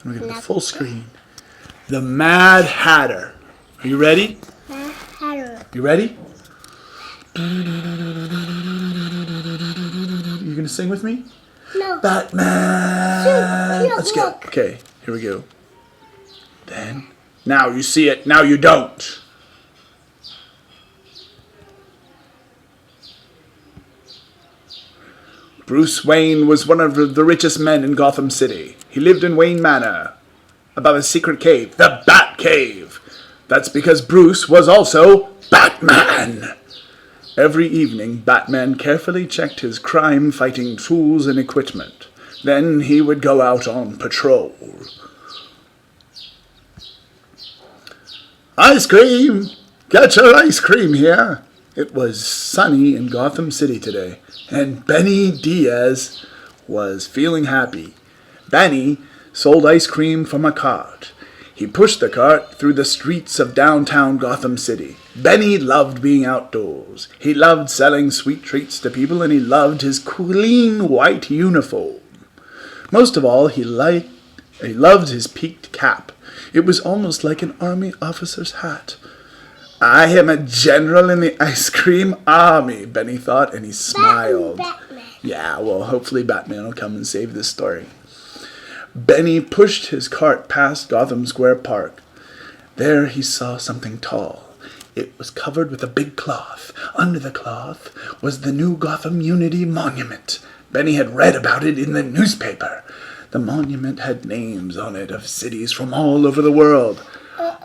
Look at the full screen. The Mad Hatter. Are you ready? Mad Hatter. You ready? You gonna sing with me? No. Batman. Here, Let's go. look. Okay, here we go. Then, now you see it. Now you don't. Bruce Wayne was one of the richest men in Gotham City. He lived in Wayne Manor, above a secret cave, the Bat Cave. That's because Bruce was also Batman. Every evening, Batman carefully checked his crime-fighting tools and equipment. Then he would go out on patrol. Ice cream! Get your ice cream here! It was sunny in Gotham City today, and Benny Diaz was feeling happy. Benny sold ice cream from a cart. He pushed the cart through the streets of downtown Gotham City. Benny loved being outdoors. He loved selling sweet treats to people, and he loved his clean white uniform. Most of all, he loved his peaked cap. It was almost like an army officer's hat. I am a general in the ice cream army, Benny thought, and he smiled. Batman. Yeah, well, hopefully Batman will come and save this story. Benny pushed his cart past Gotham Square Park. There he saw something tall. It was covered with a big cloth. Under the cloth was the new Gotham Unity Monument. Benny had read about it in the newspaper. The monument had names on it of cities from all over the world.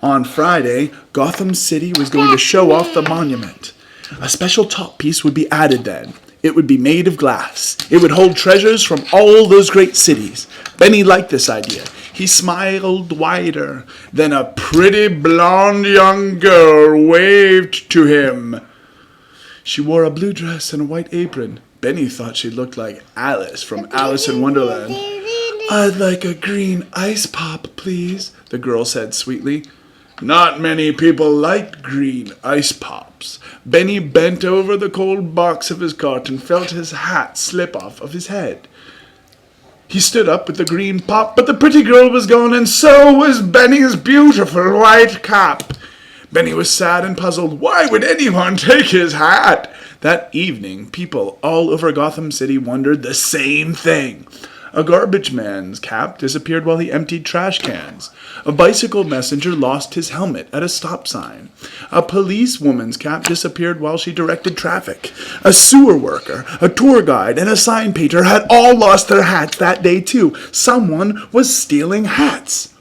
On Friday, Gotham City was going to show off the monument. A special top piece would be added then. It would be made of glass. It would hold treasures from all those great cities. Benny liked this idea. He smiled wider. Then a pretty blonde young girl waved to him. She wore a blue dress and a white apron. Benny thought she looked like Alice from Alice in Wonderland. I'd like a green ice pop, please, the girl said sweetly. Not many people liked green ice pops. Benny bent over the cold box of his cart and felt his hat slip off of his head. He stood up with the green pop, but the pretty girl was gone, and so was Benny's beautiful white cap. Benny was sad and puzzled. Why would anyone take his hat? That evening, people all over Gotham City wondered the same thing. A garbage man's cap disappeared while he emptied trash cans. A bicycle messenger lost his helmet at a stop sign. A policewoman's cap disappeared while she directed traffic. A sewer worker, a tour guide, and a sign painter had all lost their hats that day too. Someone was stealing hats.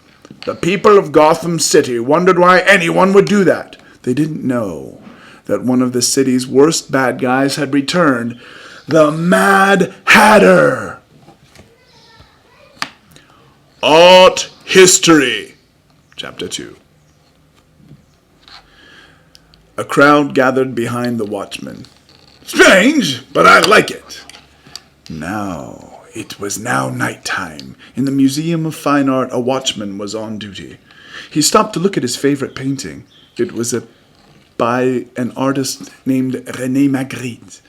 The people of Gotham City wondered why anyone would do that. They didn't know that one of the city's worst bad guys had returned. The Mad Hatter! Art History, Chapter 2. A crowd gathered behind the watchman. Strange, but I like it. It was now nighttime. In the Museum of Fine Art, a watchman was on duty. He stopped to look at his favorite painting. It was by an artist named René Magritte.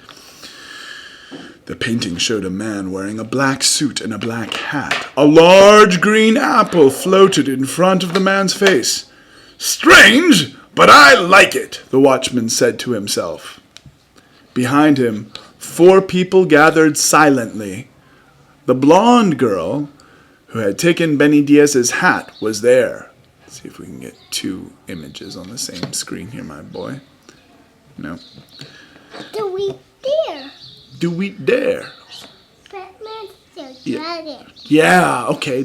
The painting showed a man wearing a black suit and a black hat. A large green apple floated in front of the man's face. Strange, but I like it, the watchman said to himself. Behind him, 4 people gathered silently. The blonde girl, who had taken Benny Diaz's hat, was there. Let's see if we can get 2 images on the same screen here, my boy. No. Do we dare? Do we dare? Batman's the dragon. Yeah, okay,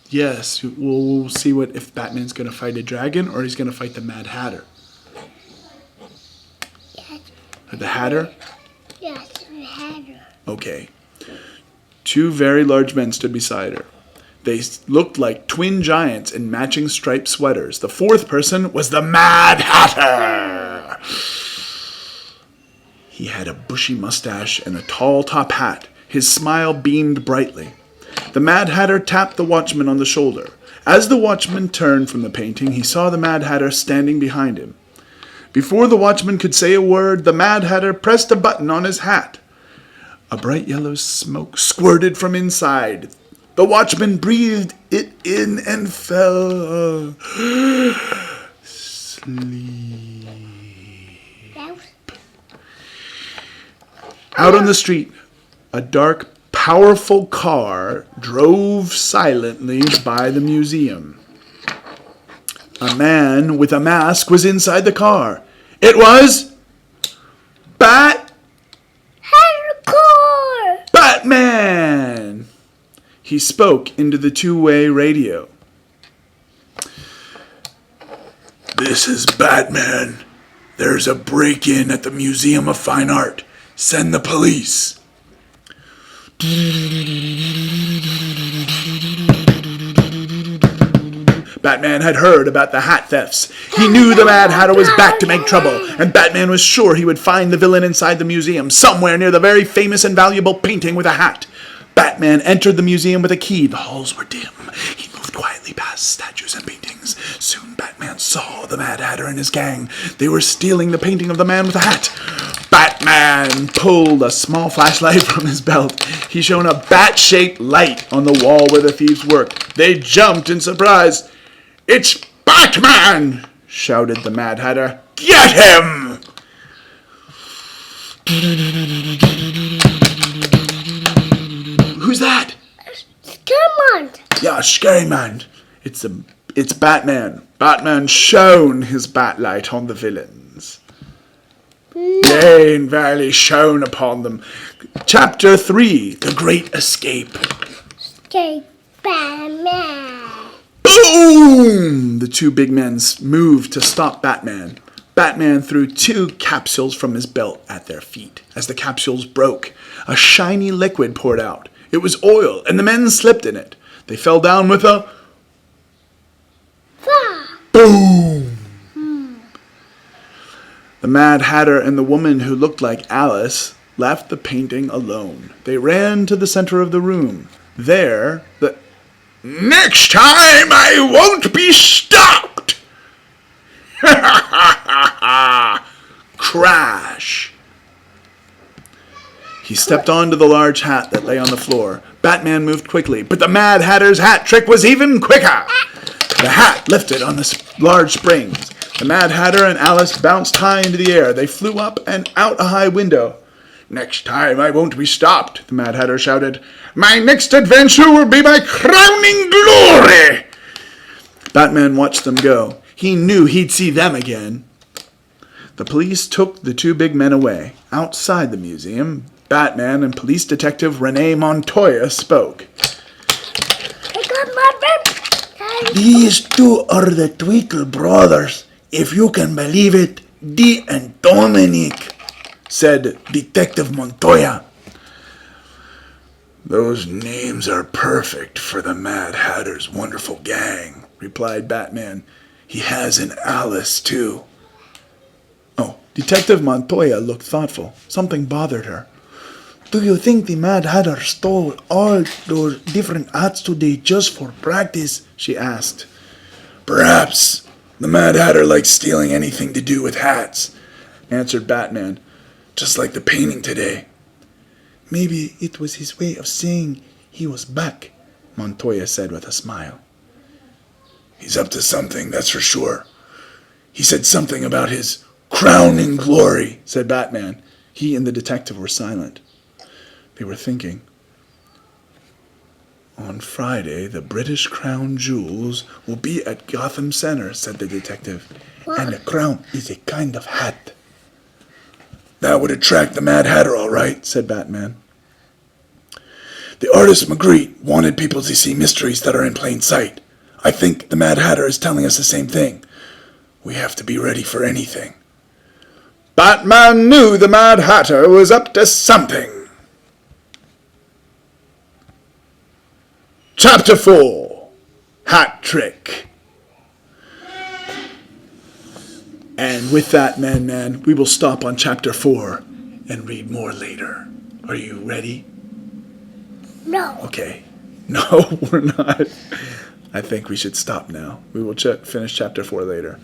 yes. We'll see if Batman's going to fight a dragon or he's going to fight the Mad Hatter. Yes. The Hatter? Yes, the Hatter. Okay. 2 very large men stood beside her. They looked like twin giants in matching striped sweaters. The 4th person was the Mad Hatter. He had a bushy mustache and a tall top hat. His smile beamed brightly. The Mad Hatter tapped the watchman on the shoulder. As the watchman turned from the painting, he saw the Mad Hatter standing behind him. Before the watchman could say a word, the Mad Hatter pressed a button on his hat. A bright yellow smoke squirted from inside. The watchman breathed it in and fell asleep. Out on the street, a dark, powerful car drove silently by the museum. A man with a mask was inside the car. It was Batman! He spoke into the two-way radio. This is Batman. There's a break-in at the Museum of Fine Art. Send the police. Batman had heard about the hat thefts. He knew the Mad Hatter was back to make trouble, and Batman was sure he would find the villain inside the museum, somewhere near the very famous and valuable painting with a hat. Batman entered the museum with a key. The halls were dim. He moved quietly past statues and paintings. Soon Batman saw the Mad Hatter and his gang. They were stealing the painting of the man with the hat. Batman pulled a small flashlight from his belt. He shone a bat-shaped light on the wall where the thieves worked. They jumped in surprise. "It's Batman!" shouted the Mad Hatter. "Get him!" Who's that? Scareman. Yeah, scary man. It's Batman. Batman shone his bat light on the villains. Yea, and verily shone upon them. Chapter 3, The Great Escape. Scary Batman. Boom! The two big men moved to stop Batman. Batman threw 2 capsules from his belt at their feet. As the capsules broke, a shiny liquid poured out. It was oil, and the men slipped in it. They fell down with a boom! The Mad Hatter and the woman who looked like Alice left the painting alone. They ran to the center of the room. There, the "Next time I won't be stopped!" Crash! He stepped onto the large hat that lay on the floor. Batman moved quickly, but the Mad Hatter's hat trick was even quicker. The hat lifted on the large springs. The Mad Hatter and Alice bounced high into the air. They flew up and out a high window. "Next time I won't be stopped," the Mad Hatter shouted. "My next adventure will be my crowning glory!" Batman watched them go. He knew he'd see them again. The police took the 2 big men away. Outside the museum, Batman and police detective Renee Montoya spoke. I got my baby. These 2 are the Twinkle brothers, if you can believe it, Dee and Dominic, said Detective Montoya. "Those names are perfect for the Mad Hatter's wonderful gang," replied Batman. "He has an Alice, too." Oh, Detective Montoya looked thoughtful. Something bothered her. "Do you think the Mad Hatter stole all those different hats today just for practice?" she asked. "Perhaps. The Mad Hatter likes stealing anything to do with hats," answered Batman. "Just like the painting today." "Maybe it was his way of saying he was back," Montoya said with a smile. "He's up to something, that's for sure. He said something about his crowning glory," said Batman. He and the detective were silent. They were thinking. "On Friday, the British Crown Jewels will be at Gotham Center," said the detective. "And a crown is a kind of hat." "That would attract the Mad Hatter, all right," said Batman. "The artist Magritte wanted people to see mysteries that are in plain sight. I think the Mad Hatter is telling us the same thing. We have to be ready for anything." Batman knew the Mad Hatter was up to something. Chapter 4, Hat Trick. And with that, man, we will stop on Chapter 4 and read more later. Are you ready? No. Okay. No, we're not. I think we should stop now. We will finish Chapter 4 later.